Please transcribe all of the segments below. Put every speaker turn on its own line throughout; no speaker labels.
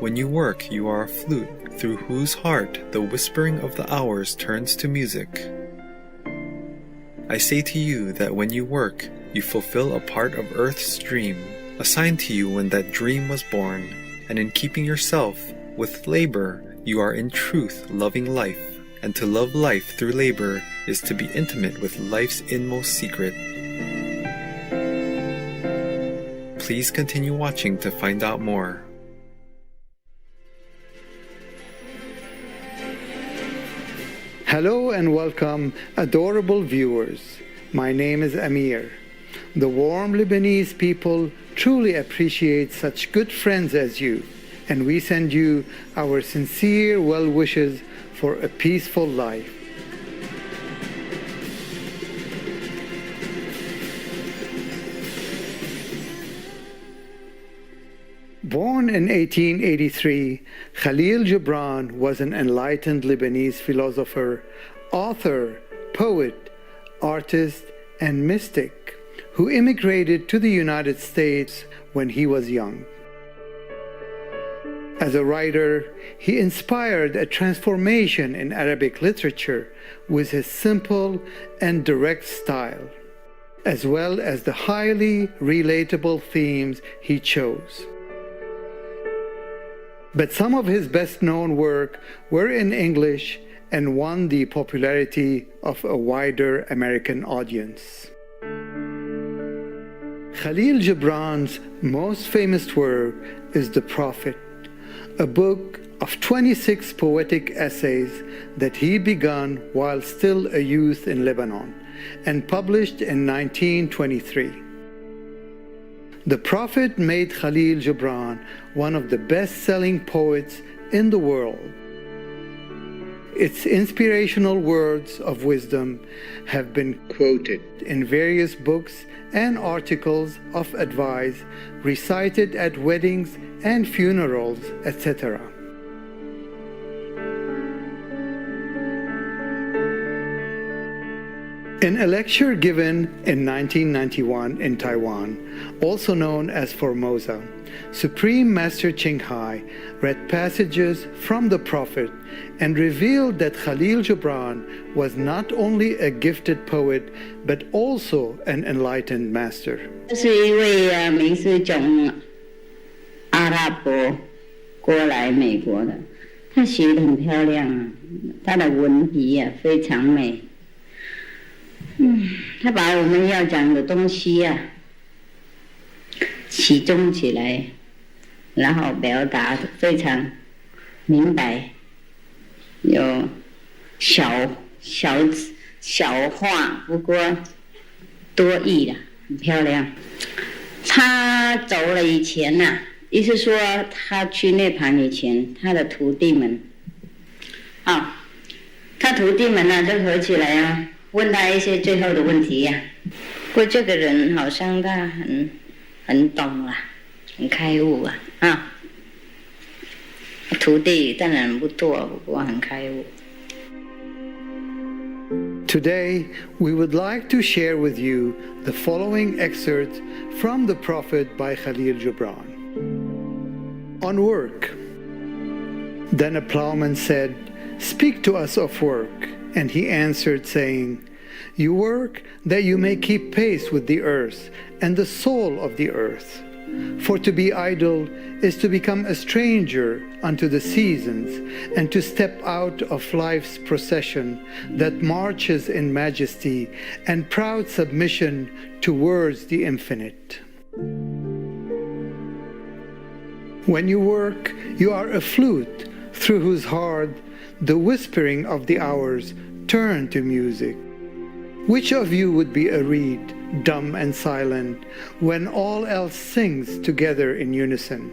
When you work, you are a flute, through whose heart the whispering of the hours turns to music. I say to you that when you work, you fulfill a part of Earth's dream, assigned to you when that dream was born, and in keeping yourself with labor, you are in truth loving life, and to love life through labor is to be intimate with life's inmost secret. Please continue watching to find out more.
Hello and welcome, adorable viewers. My name is Amir. The warm Lebanese people truly appreciate such good friends as you, and we send you our sincere well wishes for a peaceful life. Born in 1883, Kahlil Gibran was an enlightened Lebanese philosopher, author, poet, artist, and mystic who immigrated to the United States when he was young. As a writer, he inspired a transformation in Arabic literature with his simple and direct style, as well as the highly relatable themes he chose. But some of his best-known work were in English and won the popularity of a wider American audience. Kahlil Gibran's most famous work is The Prophet, a book of 26 poetic essays that he began while still a youth in Lebanon and published in 1923. The Prophet made Kahlil Gibran one of the best-selling poets in the world. Its inspirational words of wisdom have been quoted in various books and articles of advice, recited at weddings and funerals, etc. In a lecture given in 1991 in Taiwan, also known as Formosa, Supreme Master Ching Hai read passages from the Prophet and revealed that Kahlil Gibran was not only a gifted poet, but also an enlightened master.
是一位名是从阿拉伯过来美国的，他写得很漂亮啊，他的文笔啊非常美。他把我们要讲的东西啊集中起来，然后表达非常明白，有小话，不过多义了，很漂亮。他走了以前呐，意思说他去涅槃以前，他的徒弟们，他徒弟们呢就合起来啊。问他一些最后的问题呀，不过这个人好像他很懂啊，很开悟啊，徒弟当然不多，不过很开悟。
Today, we would like to share with you the following excerpts from The Prophet by Kahlil Gibran. On work. Then a plowman said, "Speak to us of work." And he answered, saying, "You work that you may keep pace with the earth and the soul of the earth. For to be idle is to become a stranger unto the seasons, and to step out of life's procession that marches in majesty and proud submission towards the infinite. When you work, you are a flute through whose heart the whispering of the hours turn to music. Which of you would be a reed, dumb and silent, when all else sings together in unison?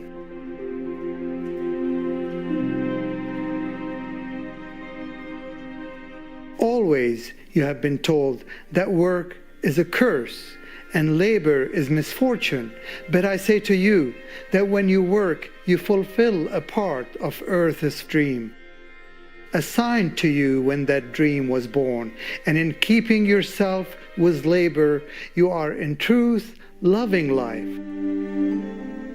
Always you have been told that work is a curse and labor is misfortune. But I say to you that when you work, you fulfill a part of earth's dream, assigned to you when that dream was born, and in keeping yourself with labor, you are in truth loving life.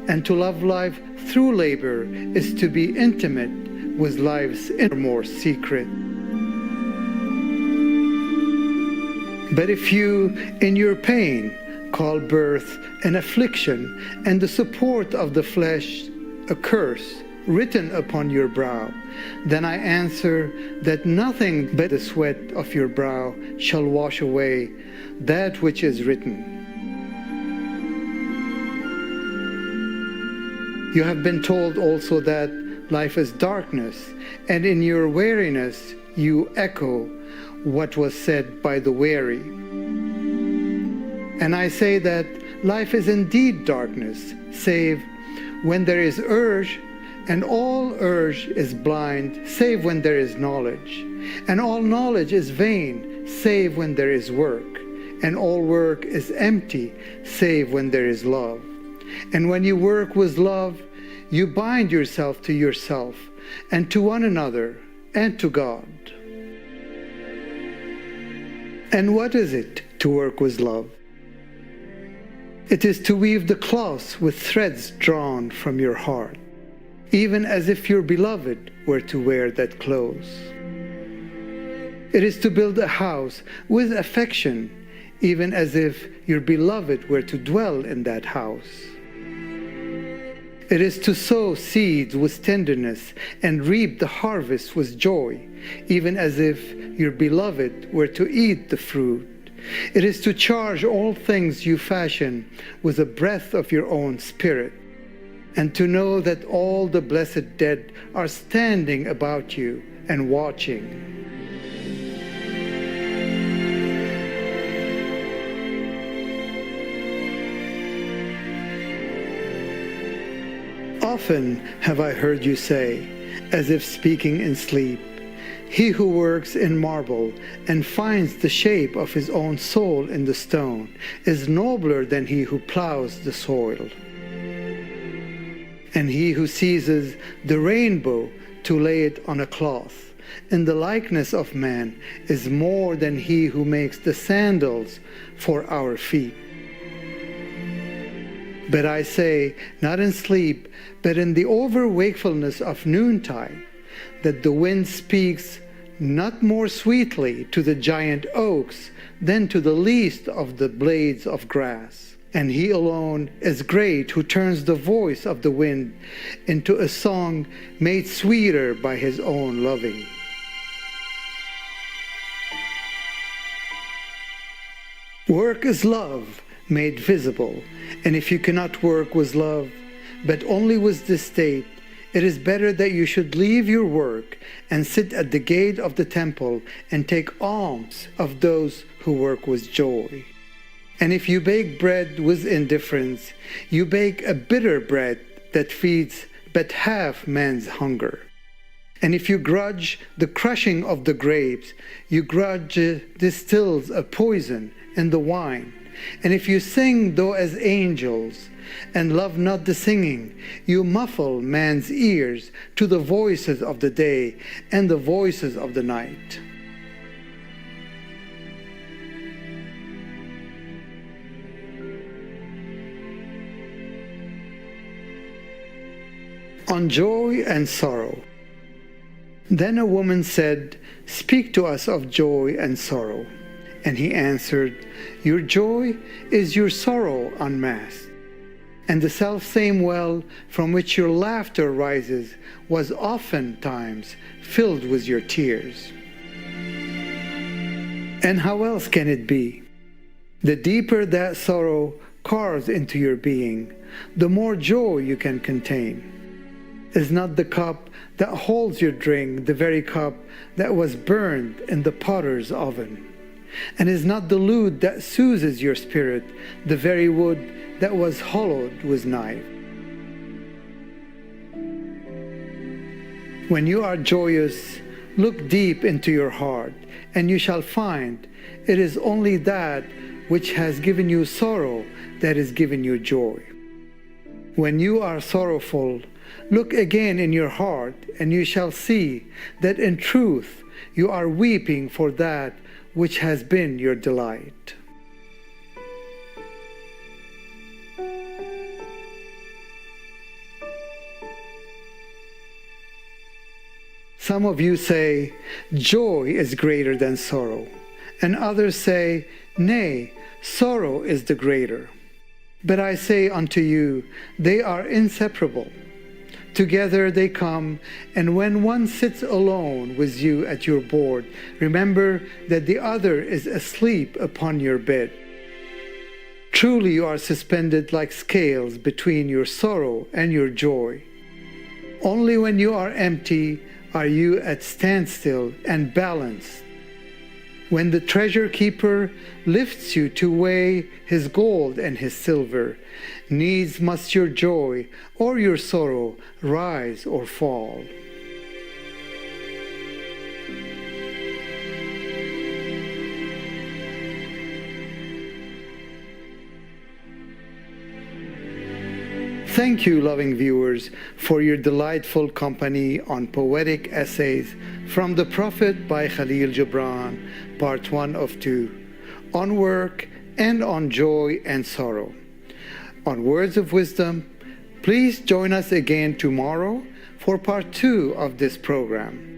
And to love life through labor is to be intimate with life's innermost secret. But if you, in your pain, call birth an affliction and the support of the flesh a curse written upon your brow, then I answer that nothing but the sweat of your brow shall wash away that which is written. You have been told also that life is darkness, and in your weariness you echo what was said by the weary. And I say that life is indeed darkness, save when there is urge, and all urge is blind, save when there is knowledge. And all knowledge is vain, save when there is work. And all work is empty, save when there is love. And when you work with love, you bind yourself to yourself, and to one another, and to God. And what is it to work with love? It is to weave the cloth with threads drawn from your heart, even as if your beloved were to wear that clothes. It is to build a house with affection, even as if your beloved were to dwell in that house. It is to sow seeds with tenderness and reap the harvest with joy, even as if your beloved were to eat the fruit. It is to charge all things you fashion with the breath of your own spirit, and to know that all the blessed dead are standing about you and watching. Often have I heard you say, as if speaking in sleep, "He who works in marble and finds the shape of his own soul in the stone is nobler than he who plows the soil. And he who seizes the rainbow to lay it on a cloth in the likeness of man is more than he who makes the sandals for our feet." But I say, not in sleep, but in the over-wakefulness of noontide, that the wind speaks not more sweetly to the giant oaks than to the least of the blades of grass. And he alone is great who turns the voice of the wind into a song made sweeter by his own loving. Work is love made visible, and if you cannot work with love, but only with the state, it is better that you should leave your work and sit at the gate of the temple and take alms of those who work with joy. And if you bake bread with indifference, you bake a bitter bread that feeds but half man's hunger. And if you grudge the crushing of the grapes, you grudge distills a poison in the wine. And if you sing though as angels, and love not the singing, you muffle man's ears to the voices of the day and the voices of the night. On joy and sorrow. Then a woman said, "Speak to us of joy and sorrow." And he answered, "Your joy is your sorrow unmasked. And the selfsame well from which your laughter rises was oftentimes filled with your tears. And how else can it be? The deeper that sorrow carves into your being, the more joy you can contain. Is not the cup that holds your drink the very cup that was burned in the potter's oven? And is not the lute that soothes your spirit the very wood that was hollowed with knife? When you are joyous, look deep into your heart, and you shall find it is only that which has given you sorrow that is giving you joy. When you are sorrowful, look again in your heart, and you shall see that in truth you are weeping for that which has been your delight. Some of you say, joy is greater than sorrow, and others say, nay, sorrow is the greater. But I say unto you, they are inseparable. Together they come, and when one sits alone with you at your board, remember that the other is asleep upon your bed. Truly you are suspended like scales between your sorrow and your joy. Only when you are empty are you at standstill and balanced. When the treasure keeper lifts you to weigh his gold and his silver, needs must your joy or your sorrow rise or fall. Thank you, loving viewers, for your delightful company on Poetic Essays from the Prophet by Kahlil Gibran, Part 1 of 2, on work and on joy and sorrow. On Words of Wisdom, please join us again tomorrow for Part 2 of this program.